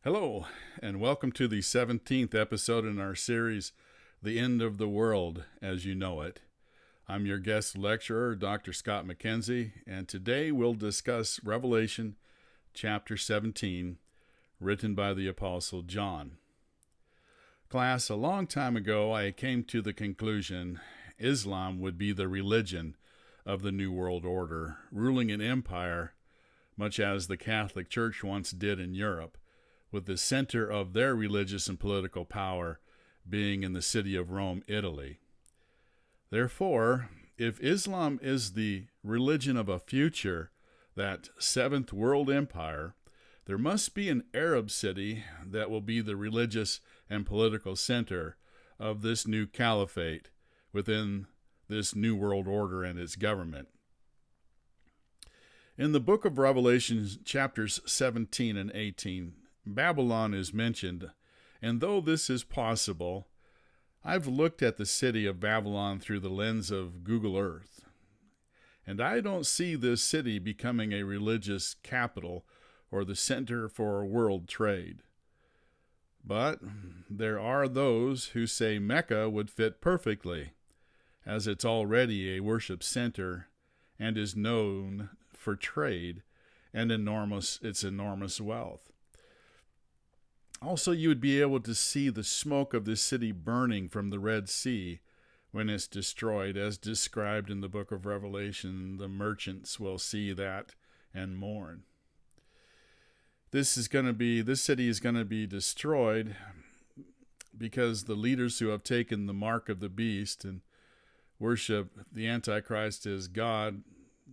Hello, and welcome to the 17th episode in our series, The End of the World as You Know It. I'm your guest lecturer, Dr. Scott McKenzie, and today we'll discuss Revelation chapter 17, written by the Apostle John. Class, a long time ago I came to the conclusion Islam would be the religion of the New World Order, ruling an empire much as the Catholic Church once did in Europe, with the center of their religious and political power being in the city of Rome, Italy. Therefore, if Islam is the religion of a future, that seventh world empire, there must be an Arab city that will be the religious and political center of this new caliphate within this new world order and its government. In the book of Revelation, chapters 17 and 18, Babylon is mentioned, and though this is possible, I've looked at the city of Babylon through the lens of Google Earth, and I don't see this city becoming a religious capital or the center for world trade. But there are those who say Mecca would fit perfectly, as it's already a worship center and is known for trade and its enormous wealth. Also, you would be able to see the smoke of this city burning from the Red Sea when it's destroyed, as described in the book of Revelation. The merchants will see that and mourn. This city is going to be destroyed because the leaders who have taken the mark of the beast and worship the Antichrist as God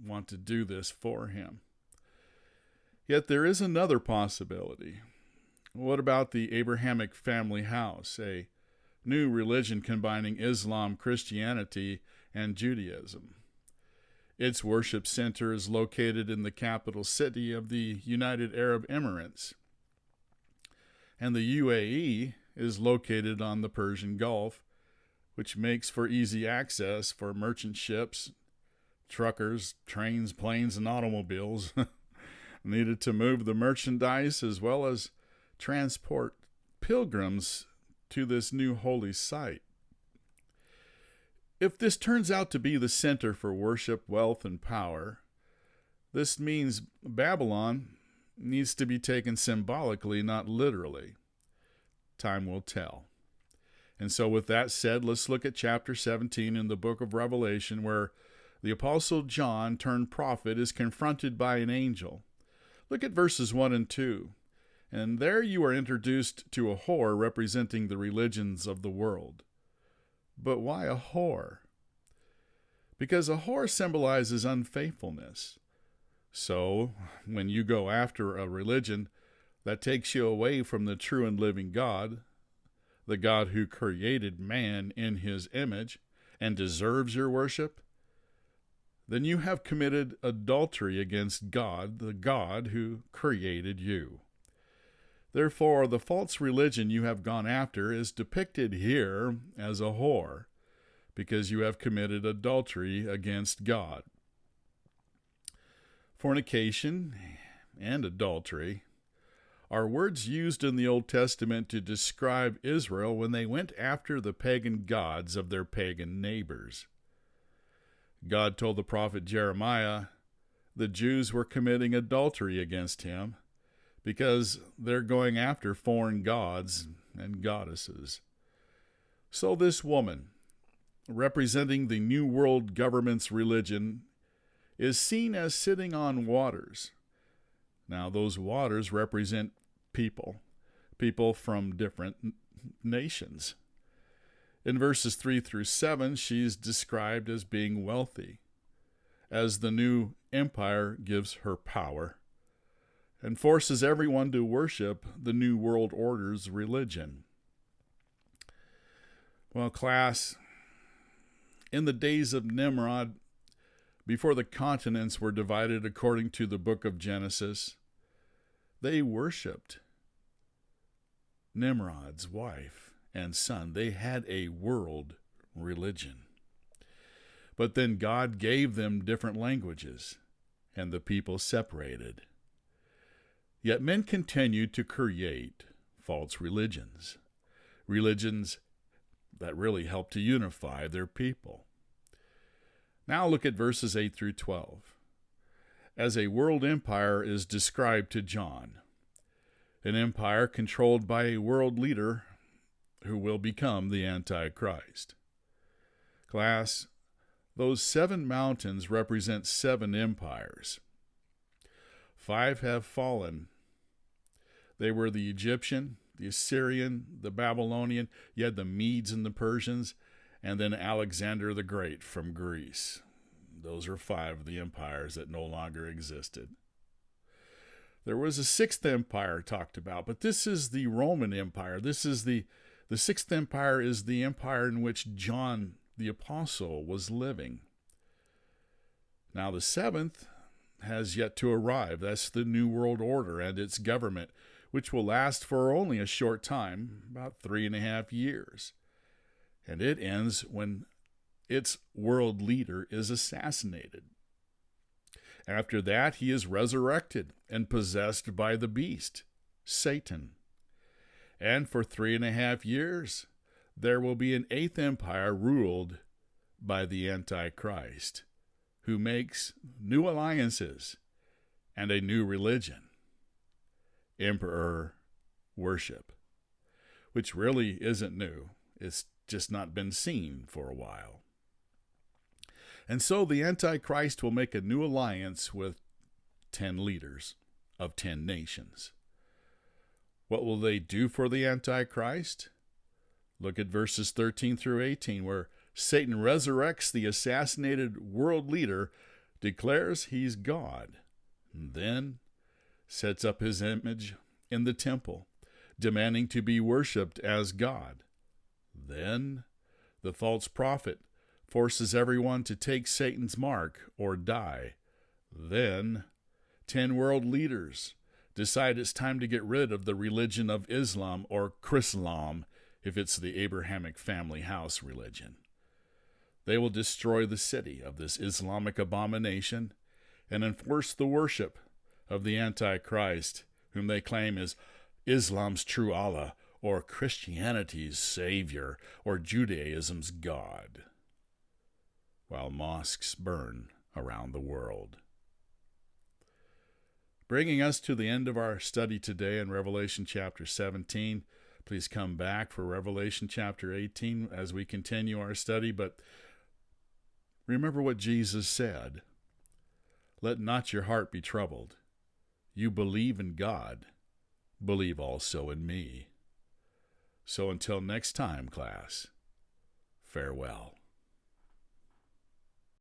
want to do this for him. Yet there is another possibility. What about the Abrahamic family house, a new religion combining Islam, Christianity, and Judaism? Its worship center is located in the capital city of the United Arab Emirates, and the UAE is located on the Persian Gulf, which makes for easy access for merchant ships, truckers, trains, planes, and automobiles needed to move the merchandise as well as transport pilgrims to this new holy site. If this turns out to be the center for worship, wealth, and power, this means Babylon needs to be taken symbolically, not literally. Time will tell. And so with that said, let's look at chapter 17 in the book of Revelation, where the Apostle John, turned prophet, is confronted by an angel. Look at verses 1 and 2. And there you are introduced to a whore representing the religions of the world. But why a whore? Because a whore symbolizes unfaithfulness. So, when you go after a religion that takes you away from the true and living God, the God who created man in his image and deserves your worship, then you have committed adultery against God, the God who created you. Therefore, the false religion you have gone after is depicted here as a whore, because you have committed adultery against God. Fornication and adultery are words used in the Old Testament to describe Israel when they went after the pagan gods of their pagan neighbors. God told the prophet Jeremiah the Jews were committing adultery against him, because they're going after foreign gods and goddesses. So this woman, representing the New World government's religion, is seen as sitting on waters. Now, those waters represent people from different nations. In verses 3 through 7, she's described as being wealthy, as the new empire gives her power and forces everyone to worship the New World Order's religion. Well, class, in the days of Nimrod, before the continents were divided according to the book of Genesis, they worshipped Nimrod's wife and son. They had a world religion. But then God gave them different languages, and the people separated. Yet men continued to create false religions, religions that really help to unify their people. Now look at verses 8 through 12. As a world empire is described to John, an empire controlled by a world leader who will become the Antichrist. Class, those 7 mountains represent 7 empires. 5 have fallen. They were the Egyptian, the Assyrian, the Babylonian, you had the Medes and the Persians, and then Alexander the Great from Greece. Those are 5 of the empires that no longer existed. There was a 6th empire talked about, but this is the Roman Empire. This is the 6th empire is the empire in which John the Apostle was living. Now the 7th has yet to arrive. That's the New World Order and its government, which will last for only a short time, about 3.5 years. And it ends when its world leader is assassinated. After that, he is resurrected and possessed by the beast, Satan. And for 3.5 years, there will be an 8th empire ruled by the Antichrist, who makes new alliances and a new religion, emperor worship, which really isn't new. It's just not been seen for a while. And so the Antichrist will make a new alliance with 10 leaders of 10 nations. What will they do for the Antichrist? Look at verses 13 through 18, where Satan resurrects the assassinated world leader, declares he's God, and then sets up his image in the temple, demanding to be worshipped as God. Then the false prophet forces everyone to take Satan's mark or die. Then 10 world leaders decide it's time to get rid of the religion of Islam or Chrislam, if it's the Abrahamic family house religion. They will destroy the city of this Islamic abomination and enforce the worship of the Antichrist, whom they claim is Islam's true Allah, or Christianity's Savior, or Judaism's God, while mosques burn around the world. Bringing us to the end of our study today in Revelation chapter 17. Please come back for Revelation chapter 18 as we continue our study, but remember what Jesus said. Let not your heart be troubled. You believe in God, believe also in me. So until next time, class, farewell.